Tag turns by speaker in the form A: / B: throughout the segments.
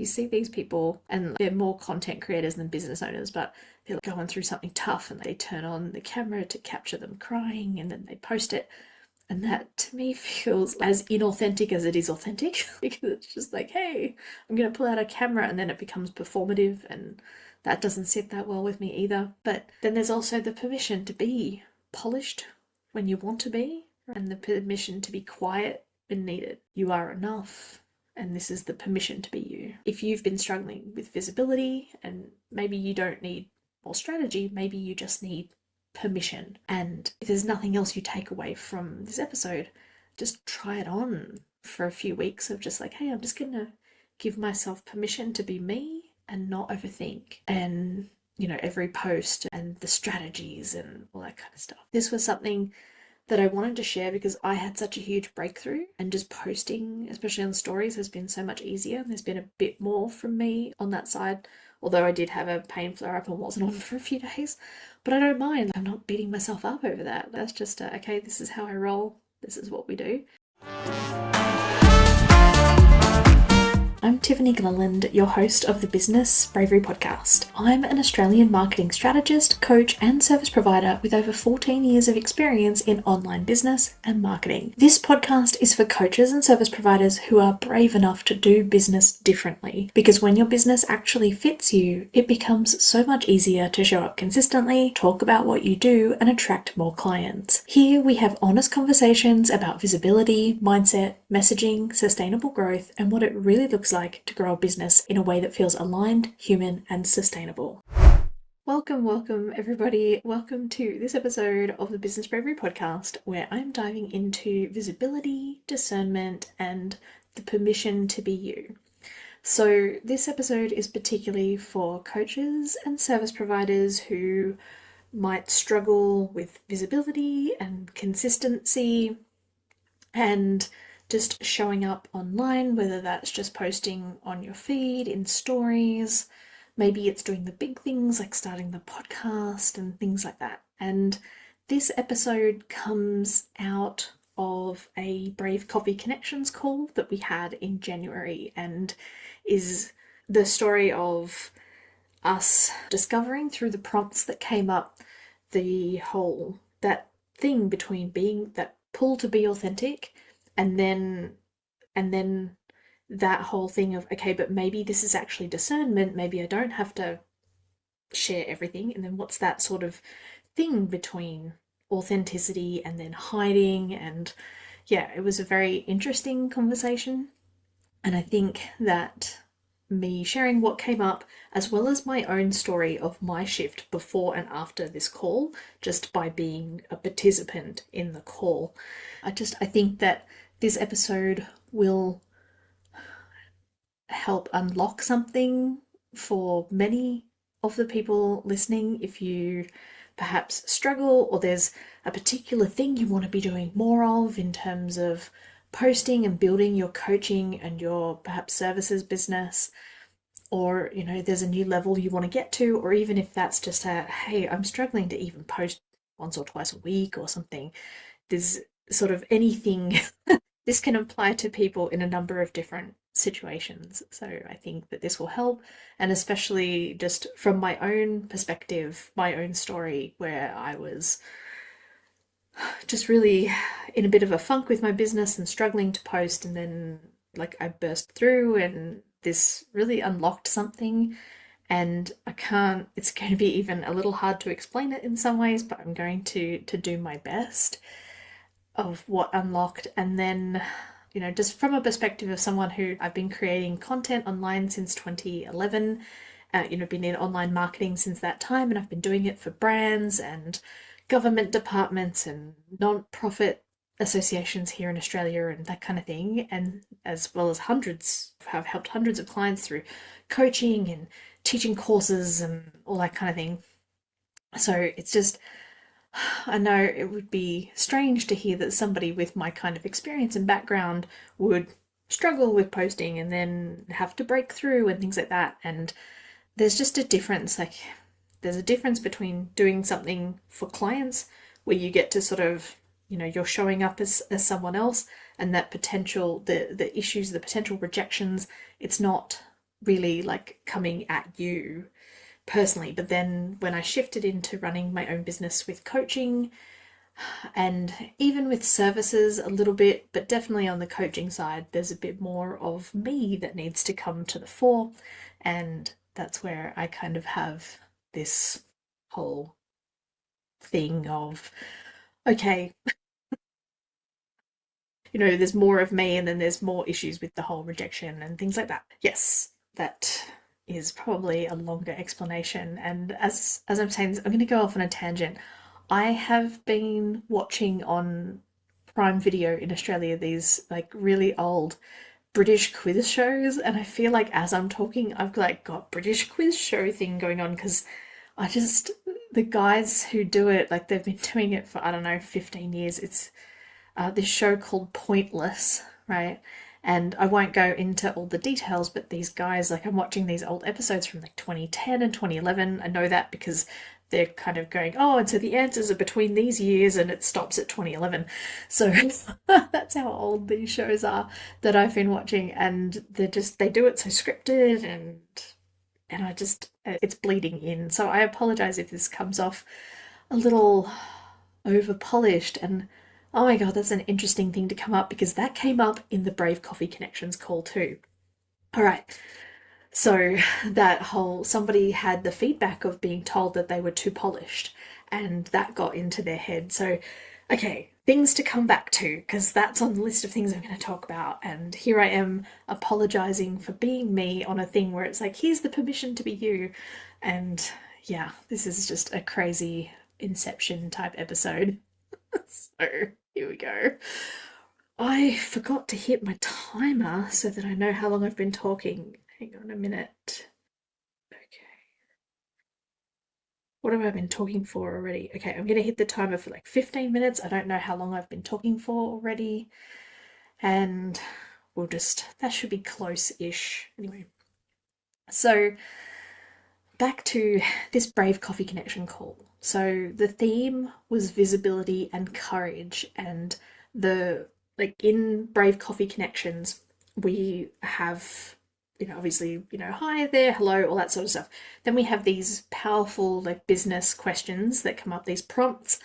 A: You see these people and they're more content creators than business owners, but they're going through something tough and they turn on the camera to capture them crying and then they post it. And that to me feels as inauthentic as it is authentic because it's just like, hey, I'm going to pull out a camera, and then it becomes performative, and that doesn't sit that well with me either. But then there's also the permission to be polished when you want to be, and the permission to be quiet when needed. You are enough, and this is the permission to be you. If you've been struggling with visibility and maybe you don't need more strategy, maybe you just need permission. And if there's nothing else you take away from this episode, just try it on for a few weeks of just like, hey, I'm just gonna give myself permission to be me and not overthink. And every post and the strategies and all that kind of stuff. This was something that I wanted to share because I had such a huge breakthrough, and just posting, especially on stories, has been so much easier. There's been a bit more from me on that side, although I did have a pain flare up and wasn't on for a few days. But I don't mind. I'm not beating myself up over that. That's just, okay, this is how I roll. This is what we do. I'm Tiffany Gleland, your host of the Business Bravery podcast. I'm an Australian marketing strategist, coach, and service provider with over 14 years of experience in online business and marketing. This podcast is for coaches and service providers who are brave enough to do business differently, because when your business actually fits you, it becomes so much easier to show up consistently, talk about what you do, and attract more clients. Here we have honest conversations about visibility, mindset, messaging, sustainable growth, and what it really looks like to grow a business in a way that feels aligned, human, and sustainable. Welcome everybody. Welcome to this episode of the Business Bravery podcast, where I'm diving into visibility, discernment, and the permission to be you. So this episode is particularly for coaches and service providers who might struggle with visibility and consistency and just showing up online, whether that's just posting on your feed, in stories, maybe it's doing the big things like starting the podcast and things like that. And this episode comes out of a Brave Coffee Connections call that we had in January, and is the story of us discovering through the prompts that came up that thing between being that pull to be authentic and then that whole thing of, okay, but maybe this is actually discernment, maybe I don't have to share everything. And then what's that sort of thing between authenticity and then hiding? And yeah, it was a very interesting conversation. And I think that me sharing what came up, as well as my own story of my shift before and after this call, just by being a participant in the call, I think that this episode will help unlock something for many of the people listening. If you perhaps struggle, or there's a particular thing you want to be doing more of in terms of posting and building your coaching and your perhaps services business, or there's a new level you want to get to, or even if that's just hey, I'm struggling to even post once or twice a week or something. There's sort of anything. This can apply to people in a number of different situations. So I think that this will help, and especially just from my own perspective, my own story, where I was just really in a bit of a funk with my business and struggling to post, and then I burst through, and this really unlocked something. And it's going to be even a little hard to explain it in some ways, but I'm going to do my best of what unlocked. And then just from a perspective of someone who I've been creating content online since 2011, been in online marketing since that time, and I've been doing it for brands and government departments and non-profit associations here in Australia and that kind of thing, and as well as have helped hundreds of clients through coaching and teaching courses and all that kind of thing. So it's just, I know it would be strange to hear that somebody with my kind of experience and background would struggle with posting and then have to break through and things like that. And there's just a difference. There's a difference between doing something for clients where you get to sort of, you're showing up as someone else, and that potential, the issues, the potential rejections, it's not really like coming at you personally. But then when I shifted into running my own business with coaching and even with services a little bit, but definitely on the coaching side, there's a bit more of me that needs to come to the fore. And that's where I kind of have this whole thing of, okay, there's more of me and then there's more issues with the whole rejection and things like that. Yes, that is probably a longer explanation. And as I'm saying this, I'm going to go off on a tangent. I have been watching on Prime Video in Australia these like really old British quiz shows, and I feel like as I'm talking, I've like got British quiz show thing going on because I just the guys who do it, like they've been doing it for I don't know 15 years. It's this show called Pointless, right? And I won't go into all the details, but these guys, like I'm watching these old episodes from like 2010 and 2011. I know that because they're kind of going, oh, and so the answers are between these years and it stops at 2011. So that's how old these shows are that I've been watching. And they do it so scripted and I just, it's bleeding in. So I apologize if this comes off a little over polished. And oh my god, that's an interesting thing to come up because that came up in the Brave Coffee Connections call too. All right. So that whole somebody had the feedback of being told that they were too polished and that got into their head. So okay, things to come back to because that's on the list of things I'm going to talk about. And here I am apologizing for being me on a thing where it's like, here's the permission to be you. And yeah, this is just a crazy Inception type episode. So here we go. I forgot to hit my timer so that I know how long I've been talking. Hang on a minute. Okay. What have I been talking for already? Okay, I'm going to hit the timer for like 15 minutes. I don't know how long I've been talking for already. And that should be close-ish. Anyway. So back to this Brave Coffee Connection call. So the theme was visibility and courage, and the like in Brave Coffee Connections, we have obviously hi there, hello, all that sort of stuff. Then we have these powerful like business questions that come up, these prompts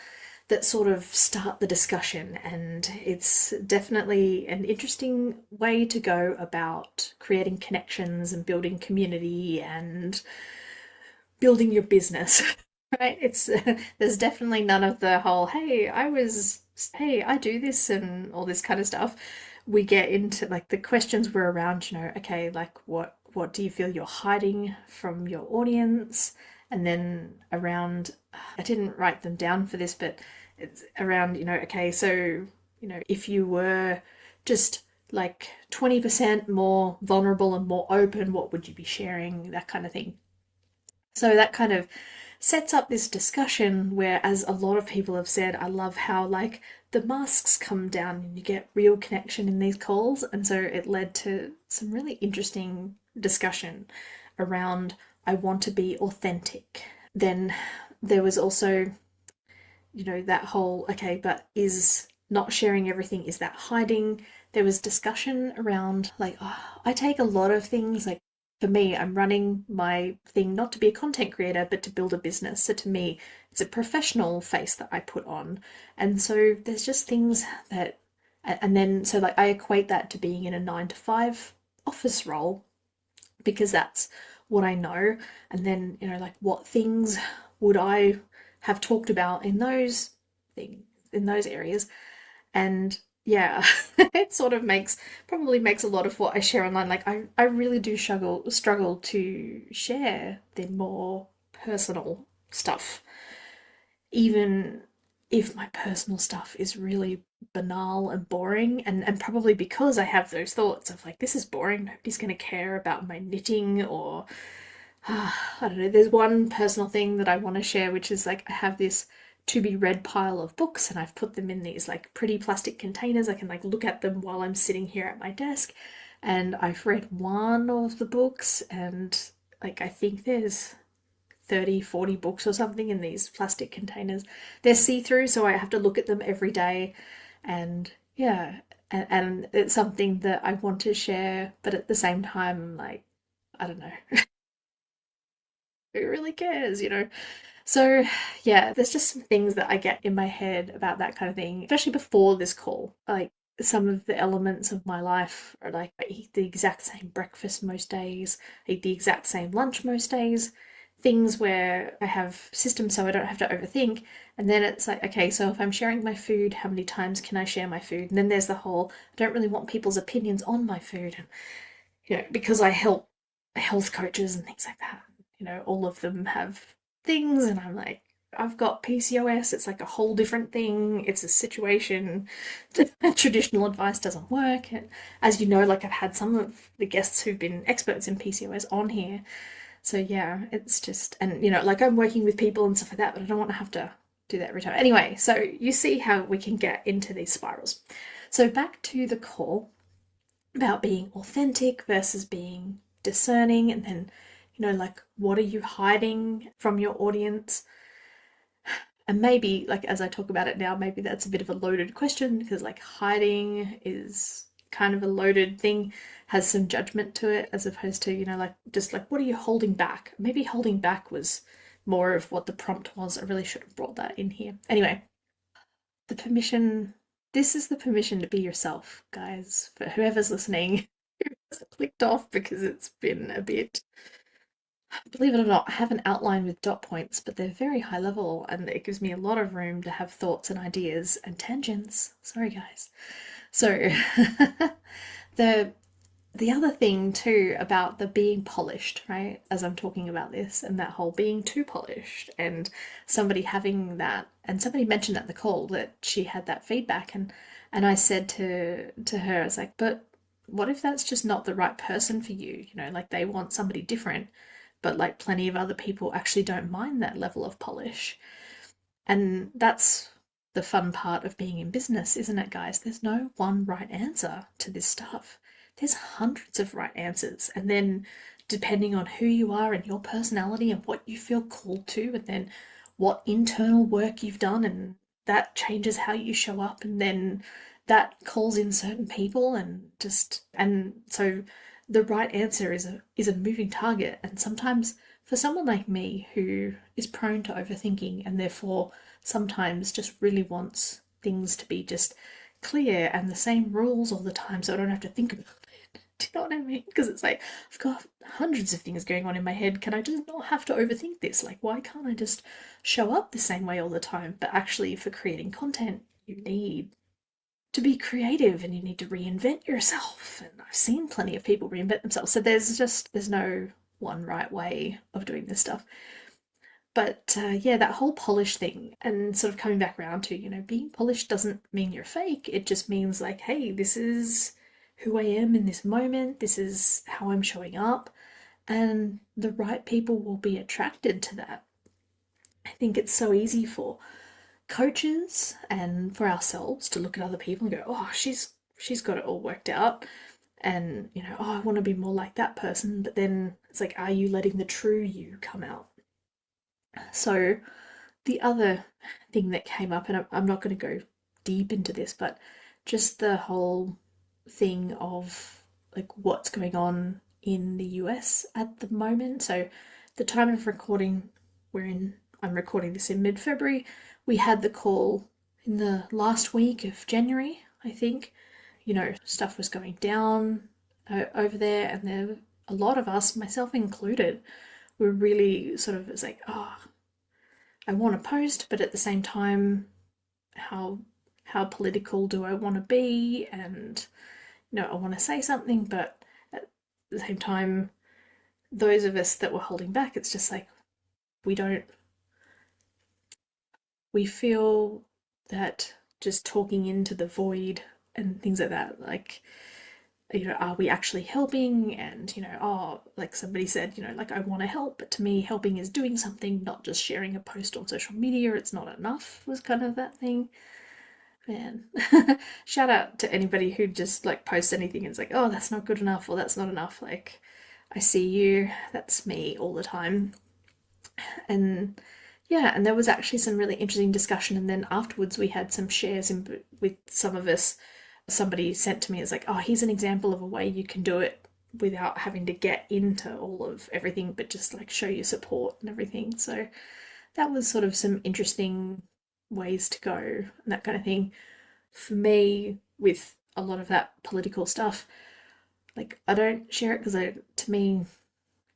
A: that sort of start the discussion, and it's definitely an interesting way to go about creating connections and building community and building your business, right? It's there's definitely none of the whole hey, I do this and all this kind of stuff. We get into like the questions were around, okay, like what do you feel you're hiding from your audience? And then around, I didn't write them down for this, but it's around, okay, so, if you were just like 20% more vulnerable and more open, what would you be sharing? That kind of thing. So that kind of sets up this discussion where, as a lot of people have said, I love how like the masks come down and you get real connection in these calls. And so it led to some really interesting discussion around I want to be authentic. Then there was also, that whole, okay, but is not sharing everything, is that hiding? There was discussion around like, I take a lot of things like for me, I'm running my thing not to be a content creator, but to build a business. So to me, it's a professional face that I put on. And so there's just things that, and then so like I equate that to being in a 9 to 5 office role because that's what I know. And then, like what things would I have talked about in those things, in those areas? And yeah, it sort of probably makes a lot of what I share online. Like I really do struggle to share the more personal stuff, even if my personal stuff is really banal and boring, and probably because I have those thoughts of like, this is boring, nobody's going to care about my knitting or I don't know. There's one personal thing that I want to share, which is like I have this to be read pile of books and I've put them in these like pretty plastic containers. I can like look at them while I'm sitting here at my desk. And I've read one of the books and like I think there's 30, 40 books or something in these plastic containers. They're see-through, so I have to look at them every day. And yeah, and it's something that I want to share, but at the same time, like I don't know. Who really cares, you know? So, yeah, there's just some things that I get in my head about that kind of thing, especially before this call. Like, some of the elements of my life are like I eat the exact same breakfast most days, I eat the exact same lunch most days, things where I have systems so I don't have to overthink. And then it's like, okay, so if I'm sharing my food, how many times can I share my food? And then there's the whole, I don't really want people's opinions on my food. And, because I help health coaches and things like that, all of them have things, and I'm like, I've got PCOS, it's like a whole different thing, it's a situation. Traditional advice doesn't work. And as you know, like I've had some of the guests who've been experts in PCOS on here. So yeah, it's just, and like I'm working with people and stuff like that, but I don't want to have to do that every time. Anyway, so you see how we can get into these spirals. So back to the core about being authentic versus being discerning, and then like what are you hiding from your audience. And maybe, like, as I talk about it now, maybe that's a bit of a loaded question, because like hiding is kind of a loaded thing, has some judgment to it, as opposed to like just like what are you holding back. Maybe holding back was more of what the prompt was. I really should have brought that in here. Anyway, the permission, this is the permission to be yourself, guys, for whoever's listening. Clicked off because it's been a bit, believe it or not, I have an outline with dot points, but they're very high level and it gives me a lot of room to have thoughts and ideas and tangents. Sorry, guys. So, the the other thing too about the being polished, right? As I'm talking about this, and that whole being too polished, and somebody having that, and somebody mentioned at the call that she had that feedback, and I said to her, I was like, but what if that's just not the right person for you? Like they want somebody different, but like plenty of other people actually don't mind that level of polish. And that's the fun part of being in business, isn't it, guys? There's no one right answer to this stuff. There's hundreds of right answers. And then, depending on who you are and your personality and what you feel called to, and then what internal work you've done, and that changes how you show up. And then that calls in certain people, and so the right answer is a moving target. And sometimes for someone like me who is prone to overthinking and therefore sometimes just really wants things to be just clear and the same rules all the time so I don't have to think about it. Do you know what I mean? Because it's like, I've got hundreds of things going on in my head. Can I just not have to overthink this? Like, why can't I just show up the same way all the time? But actually, for creating content, you need to be creative and you need to reinvent yourself. And I've seen plenty of people reinvent themselves. So there's no one right way of doing this stuff. But yeah, that whole polish thing, and sort of coming back around to, being polished doesn't mean you're fake. It just means like, hey, this is who I am in this moment. This is how I'm showing up. And the right people will be attracted to that. I think it's so easy for coaches and for ourselves to look at other people and go, oh, she's got it all worked out. And, oh, I want to be more like that person. But then it's like, are you letting the true you come out? So the other thing that came up, and I'm not going to go deep into this, but just the whole thing of like what's going on in the US at the moment. So the time of recording, I'm recording this in mid-February. We had the call in the last week of January, I think. Stuff was going down over there, and there a lot of us, myself included, were really sort of, it's like, oh, I want to post, but at the same time, how political do I want to be? And I want to say something, but at the same time, those of us that were holding back, it's just like we feel that just talking into the void and things like that, like, are we actually helping? And, oh, like somebody said, like, I want to help, but to me, helping is doing something, not just sharing a post on social media. It's not enough, was kind of that thing. Man, shout out to anybody who just like posts anything and it's like, oh, that's not good enough, or that's not enough. Like, I see you, that's me all the time. And yeah, and there was actually some really interesting discussion. And then afterwards, we had some shares with some of us. Somebody sent to me, it's like, oh, here's an example of a way you can do it without having to get into all of everything, but just like show your support and everything. So that was sort of some interesting ways to go and that kind of thing. For me, with a lot of that political stuff, like I don't share it because to me,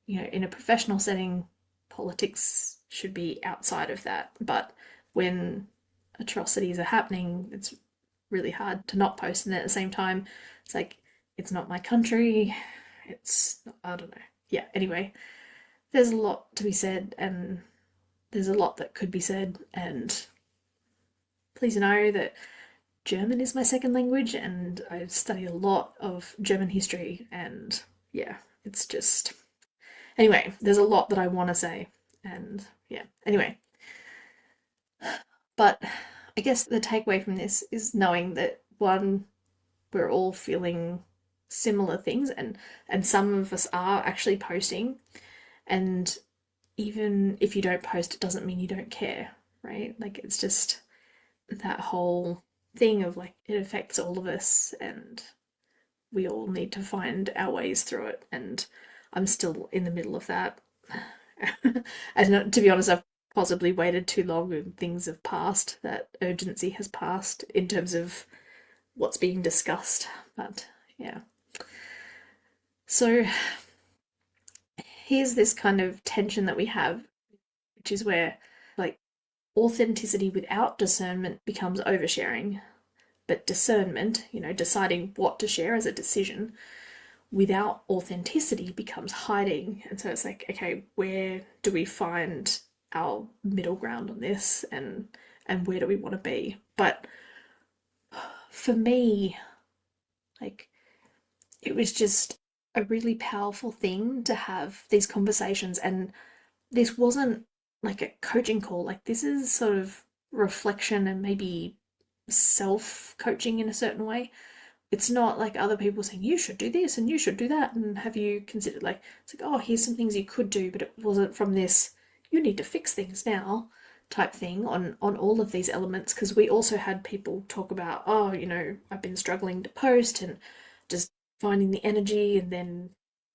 A: in a professional setting, politics should be outside of that. But when atrocities are happening, it's really hard to not post. And at the same time, it's like, it's not my country. I don't know. Yeah, anyway, there's a lot to be said, and there's a lot that could be said. And please know that German is my second language, and I study a lot of German history. And yeah, it's just. Anyway, there's a lot that I want to say. And yeah, anyway. But I guess the takeaway from this is knowing that one, we're all feeling similar things, and some of us are actually posting, and even if you don't post, it doesn't mean you don't care, right? Like, it's just that whole thing of like, it affects all of us, and we all need to find our ways through it. And I'm still in the middle of that. And to be honest, I've possibly waited too long and things have passed. That urgency has passed in terms of what's being discussed. But yeah. So here's this kind of tension that we have, which is where like authenticity without discernment becomes oversharing. But discernment, deciding what to share as a decision without authenticity becomes hiding. And so it's like, okay, where do we find our middle ground on this, and where do we want to be? But for me, like, it was just a really powerful thing to have these conversations. And this wasn't like a coaching call, like, this is sort of reflection and maybe self coaching in a certain way. It's not like other people saying you should do this and you should do that, and have you considered, like, it's like, oh, here's some things you could do, but it wasn't from this you need to fix things now type thing on all of these elements. Because we also had people talk about, oh, I've been struggling to post and just finding the energy, and then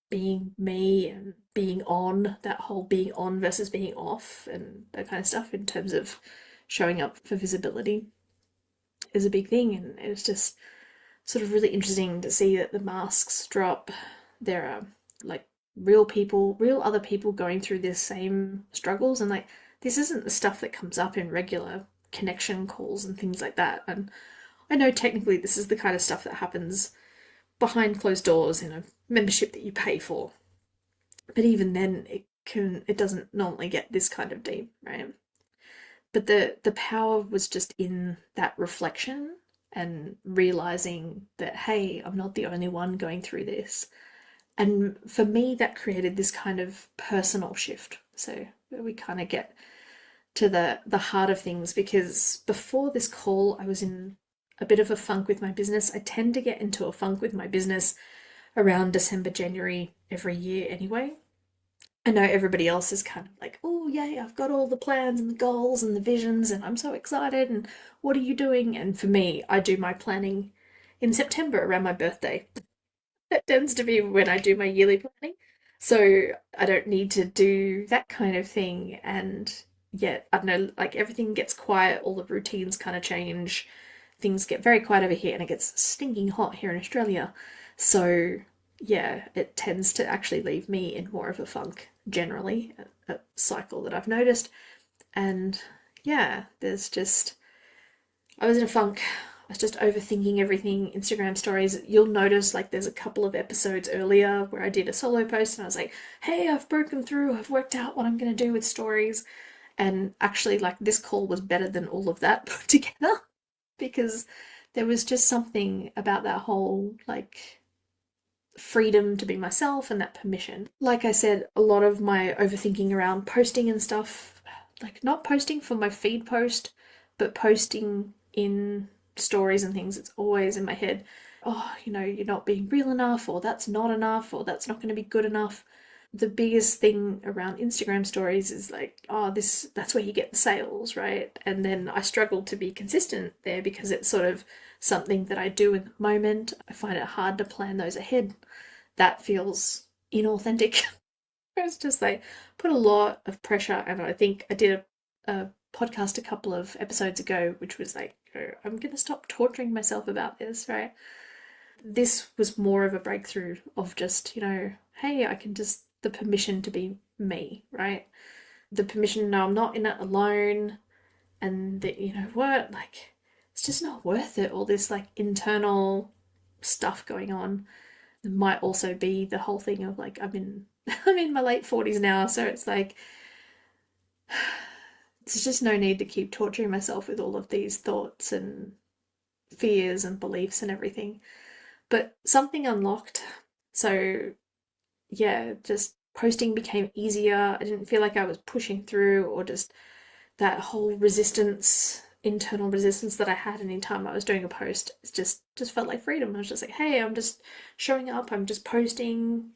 A: being me and being on, that whole being on versus being off and that kind of stuff in terms of showing up for visibility is a big thing. And it's just sort of really interesting to see that the masks drop. There are like real people, real other people going through this same struggles, and like, this isn't the stuff that comes up in regular connection calls and things like that. And I know technically this is the kind of stuff that happens behind closed doors in a membership that you pay for, but even then it doesn't normally get this kind of deep, right? But the power was just in that reflection and realizing that, hey, I'm not the only one going through this. And for me, that created this kind of personal shift. So we kind of get to the heart of things, because before this call, I was in a bit of a funk with my business. I tend to get into a funk with my business around December, January every year anyway. I know everybody else is kind of like, oh, yay, I've got all the plans and the goals and the visions, and I'm so excited, and what are you doing? And for me, I do my planning in September around my birthday. That tends to be when I do my yearly planning. So I don't need to do that kind of thing. And yet, I don't know, like, everything gets quiet, all the routines kind of change. Things get very quiet over here, and it gets stinking hot here in Australia. So yeah, it tends to actually leave me in more of a funk generally, a cycle that I've noticed. And yeah, I was in a funk. I was just overthinking everything. Instagram stories, you'll notice like there's a couple of episodes earlier where I did a solo post and I was like, hey, I've broken through, I've worked out what I'm going to do with stories. And actually, like, this call was better than all of that put together, because there was just something about that whole, like, freedom to be myself and that permission. Like I said, a lot of my overthinking around posting and stuff, like, not posting for my feed post, but posting in stories and things, it's always in my head. Oh, you're not being real enough, or that's not enough, or that's not going to be good enough. The biggest thing around Instagram stories is like, oh, that's where you get the sales, right? And then I struggle to be consistent there because it's sort of something that I do in the moment. I find it hard to plan those ahead. that feels inauthentic. It's just like put a lot of pressure, and I think I did a podcast a couple of episodes ago, which was like, oh, I'm gonna stop torturing myself about this, right? This was more of a breakthrough of just, hey, I can just the permission to be me, right? The permission to know I'm not in it alone, and that what, like, it's just not worth it. All this like internal stuff going on. It might also be the whole thing of like I'm in my late 40s now, so it's like there's just no need to keep torturing myself with all of these thoughts and fears and beliefs and everything. But something unlocked. So yeah, just posting became easier. I didn't feel like I was pushing through, or just that whole resistance, internal resistance that I had anytime I was doing a post. It just felt like freedom. I was just like, hey, I'm just showing up, I'm just posting,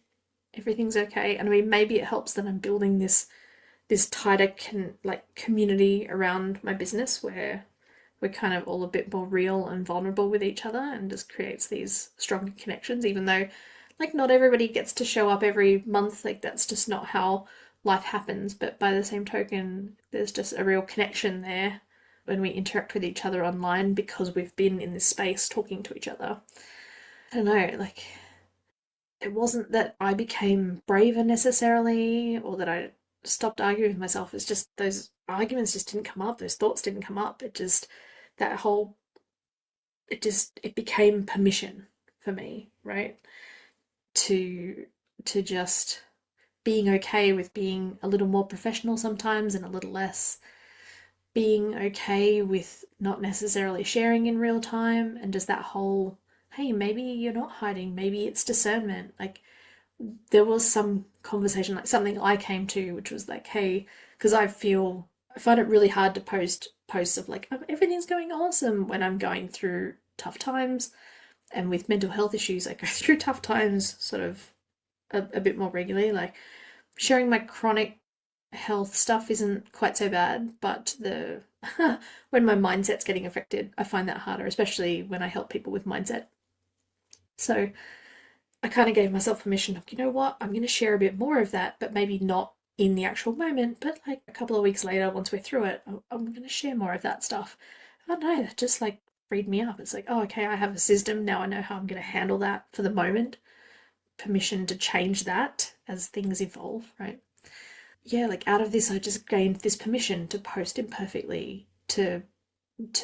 A: everything's okay. And I mean, maybe it helps that I'm building this tighter community around my business, where we're kind of all a bit more real and vulnerable with each other, and just creates these stronger connections, even though like not everybody gets to show up every month. Like that's just not how life happens. But by the same token, there's just a real connection there when we interact with each other online, because we've been in this space talking to each other. I don't know, like it wasn't that I became braver necessarily, or that I stopped arguing with myself. It's just those arguments just didn't come up, those thoughts didn't come up. It just, that whole, it became permission for me, right? To just being okay with being a little more professional sometimes and a little less, being okay with not necessarily sharing in real time, and just that whole, hey, maybe you're not hiding, maybe it's discernment. Like there was some conversation, like something I came to, which was like, hey, because I find it really hard to post posts of like, oh, everything's going awesome, when I'm going through tough times. And with mental health issues, I go through tough times sort of a bit more regularly. Like sharing my chronic health stuff isn't quite so bad, but the when my mindset's getting affected, I find that harder, especially when I help people with mindset. So I kind of gave myself permission of, you know what, I'm going to share a bit more of that, but maybe not in the actual moment, but like a couple of weeks later, once we're through it, I'm going to share more of that stuff. I don't know, that just like freed me up. It's like, oh, okay, I have a system now. I know how I'm going to handle that for the moment. Permission to change that as things evolve, right? Yeah, like out of this, I just gained this permission to post imperfectly, to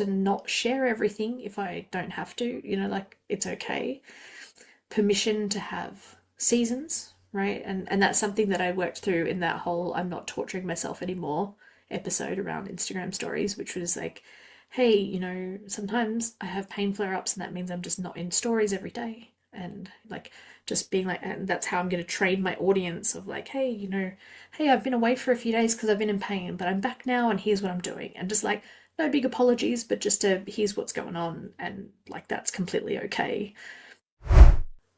A: not share everything if I don't have to, like it's okay. Permission to have seasons, right? And that's something that I worked through in that whole I'm not torturing myself anymore episode around Instagram stories, which was like, hey, sometimes I have pain flare ups, and that means I'm just not in stories every day. And like just being like, and that's how I'm going to train my audience of like, hey, hey, I've been away for a few days because I've been in pain, but I'm back now and here's what I'm doing. And just like, no big apologies, but just here's what's going on. And like, that's completely okay.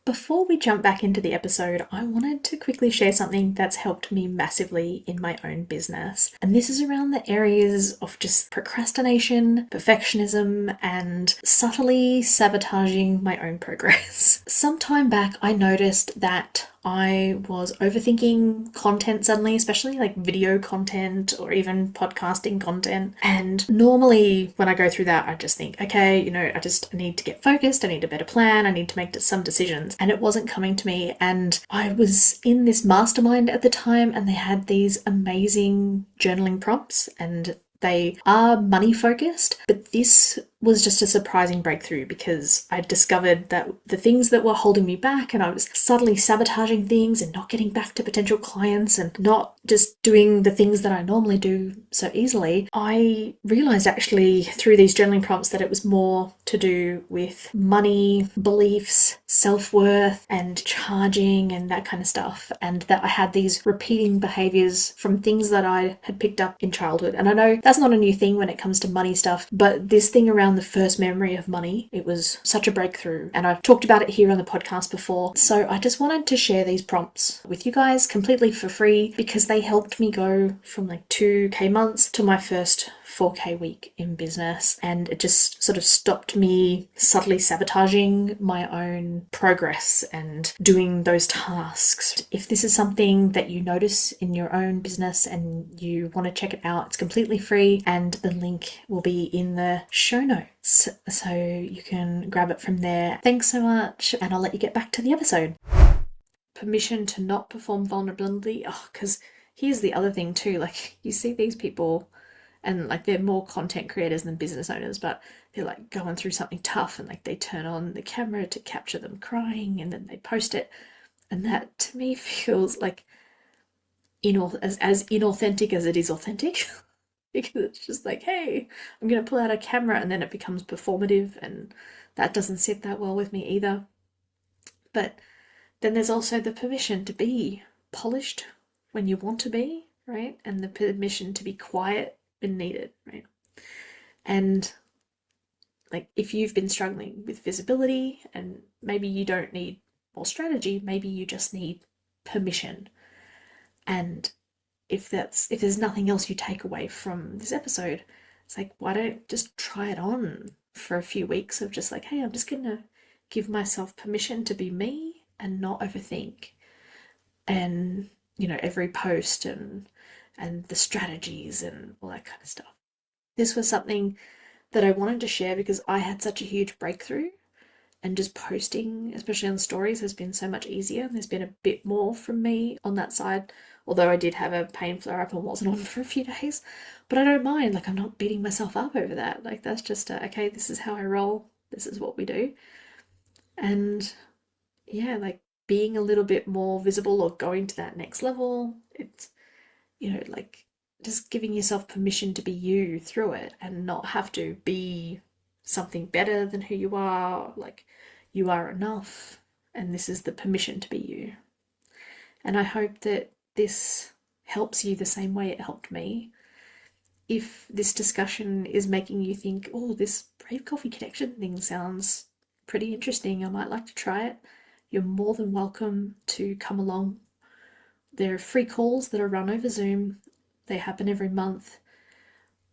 A: Before we jump back into the episode, I wanted to quickly share something that's helped me massively in my own business. And this is around the areas of just procrastination, perfectionism, and subtly sabotaging my own progress. Some time back, I noticed that I was overthinking content suddenly, especially like video content or even podcasting content. And normally when I go through that, I just think, okay, I just need to get focused. I need a better plan. I need to make some decisions. And it wasn't coming to me. And I was in this mastermind at the time, and they had these amazing journaling prompts, and they are money focused, but this was just a surprising breakthrough, because I discovered that the things that were holding me back, and I was subtly sabotaging things and not getting back to potential clients and not just doing the things that I normally do so easily, I realized actually through these journaling prompts that it was more to do with money, beliefs, self-worth, and charging and that kind of stuff, and that I had these repeating behaviors from things that I had picked up in childhood. And I know that's not a new thing when it comes to money stuff, but this thing around the first memory of money, it was such a breakthrough, and I've talked about it here on the podcast before. So I just wanted to share these prompts with you guys completely for free, because they helped me go from like 2k months to my first 4K week in business, and it just sort of stopped me subtly sabotaging my own progress and doing those tasks. If this is something that you notice in your own business and you want to check it out, it's completely free, and the link will be in the show notes so you can grab it from there. Thanks so much, and I'll let you get back to the episode. Permission to not perform vulnerability. Oh, because here's the other thing too, like you see these people and like they're more content creators than business owners, but they're like going through something tough and like they turn on the camera to capture them crying and then they post it, and that to me feels like as inauthentic as it is authentic. Because it's just like, hey, I'm going to pull out a camera, and then it becomes performative, and that doesn't sit that well with me either. But then there's also the permission to be polished when you want to be, right? And the permission to be quiet when needed, right? And like if you've been struggling with visibility and maybe you don't need more strategy, maybe you just need permission. And if there's nothing else you take away from this episode, it's like, why don't just try it on for a few weeks of just like, hey, I'm just gonna give myself permission to be me and not overthink. And every post and the strategies and all that kind of stuff. This was something that I wanted to share because I had such a huge breakthrough, and just posting, especially on stories, has been so much easier. There's been a bit more from me on that side, although I did have a pain flare up and wasn't on for a few days. But I don't mind, like I'm not beating myself up over that. Like that's just okay, this is how I roll, this is what we do. And yeah, like being a little bit more visible or going to that next level, it's like just giving yourself permission to be you through it and not have to be something better than who you are. Like you are enough, and this is the permission to be you. And I hope that this helps you the same way it helped me. If this discussion is making you think, oh, this Brave Coffee Connection thing sounds pretty interesting, I might like to try it, you're more than welcome to come along. There are free calls that are run over Zoom. They happen every month.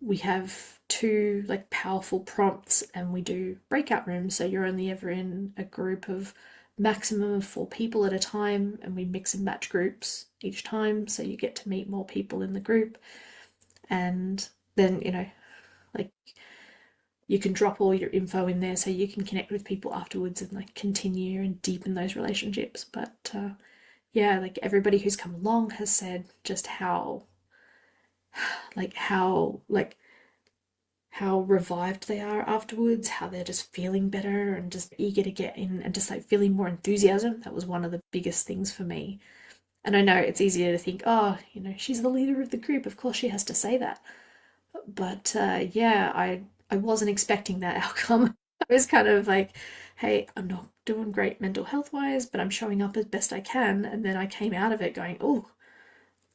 A: We have 2 like powerful prompts, and we do breakout rooms, so you're only ever in a group of maximum of 4 people at a time, and we mix and match groups each time, so you get to meet more people in the group. And then like you can drop all your info in there so you can connect with people afterwards and like continue and deepen those relationships. But yeah, like everybody who's come along has said just like how like how revived they are afterwards, how they're just feeling better and just eager to get in and just like feeling more enthusiasm. That was one of the biggest things for me. And I know it's easier to think, oh, she's the leader of the group, of course she has to say that. But yeah, I wasn't expecting that outcome. I was kind of like, hey, I'm not doing great mental health wise, but I'm showing up as best I can. And then I came out of it going, oh,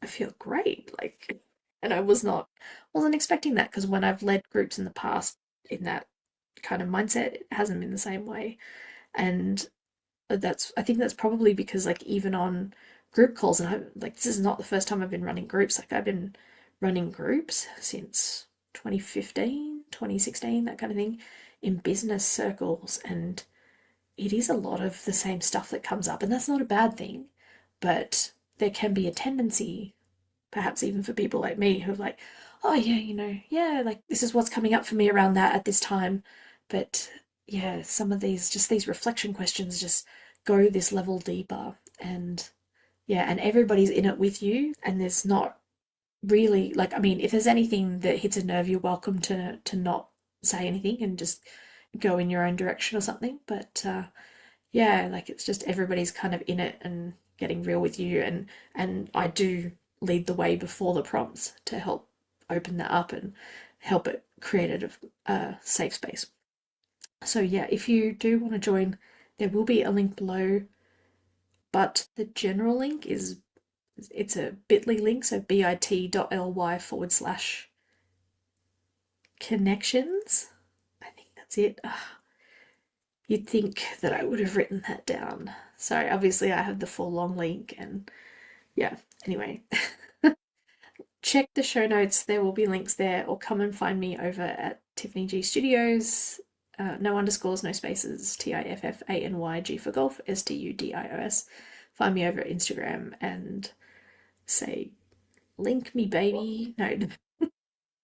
A: I feel great. Like, and I wasn't expecting that, because when I've led groups in the past in that kind of mindset, it hasn't been the same way. And I think that's probably because like even on group calls, and I like this is not the first time I've been running groups. Like I've been running groups since 2015, 2016, that kind of thing, in business circles, and it is a lot of the same stuff that comes up, and that's not a bad thing, but there can be a tendency, perhaps even for people like me, who are like, oh yeah, yeah, like this is what's coming up for me around that at this time. But yeah, some of these reflection questions just go this level deeper, and yeah, and everybody's in it with you, and there's not really like, I mean, if there's anything that hits a nerve, you're welcome to not say anything and just go in your own direction or something. But yeah, like it's just everybody's kind of in it and getting real with you, and I do lead the way before the prompts to help open that up and help it create a safe space. So yeah, if you do want to join, there will be a link below, but the general link it's a bit.ly link, so bit.ly/connections. I think that's it. You'd think that I would have written that down. So obviously I have the full long link, and yeah, anyway. check the show notes. There will be links there, or come and find me over at Tiffany G Studios. No underscores, no spaces, TIFFANYG for golf, STUDIOS. Find me over at Instagram and say, link me, baby. No,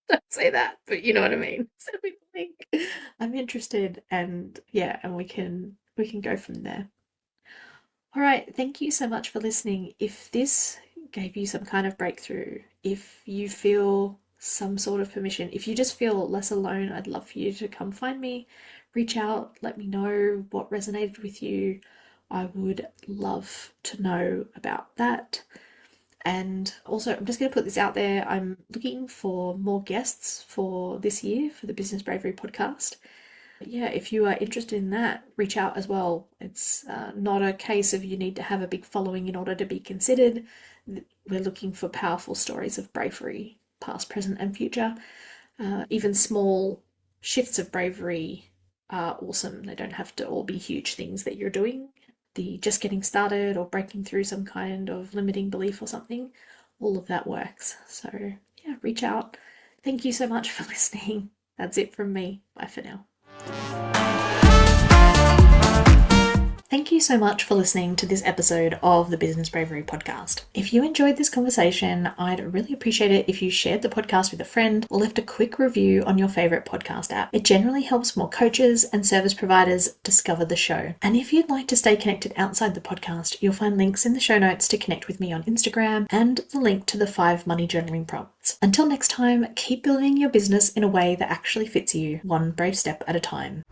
A: don't say that, but you know what I mean. Send me the link. I'm interested, and yeah, and we can go from there. All right, thank you so much for listening. If this gave you some kind of breakthrough, if you feel some sort of permission, if you just feel less alone, I'd love for you to come find me, reach out, let me know what resonated with you. I would love to know about that. And also, I'm just going to put this out there. I'm looking for more guests for this year for the Business Bravery podcast. Yeah, if you are interested in that, reach out as well. It's not a case of you need to have a big following in order to be considered. We're looking for powerful stories of bravery, past, present, and future. Even small shifts of bravery are awesome. They don't have to all be huge things that you're doing. The just getting started or breaking through some kind of limiting belief or something, all of that works. So yeah, reach out. Thank you so much for listening. That's it from me. Bye for now. Thank you so much for listening to this episode of the Business Bravery podcast. If you enjoyed this conversation, I'd really appreciate it if you shared the podcast with a friend or left a quick review on your favorite podcast app. It generally helps more coaches and service providers discover the show. And if you'd like to stay connected outside the podcast, you'll find links in the show notes to connect with me on Instagram and the link to the 5 money journaling prompts. Until next time, keep building your business in a way that actually fits you, one brave step at a time.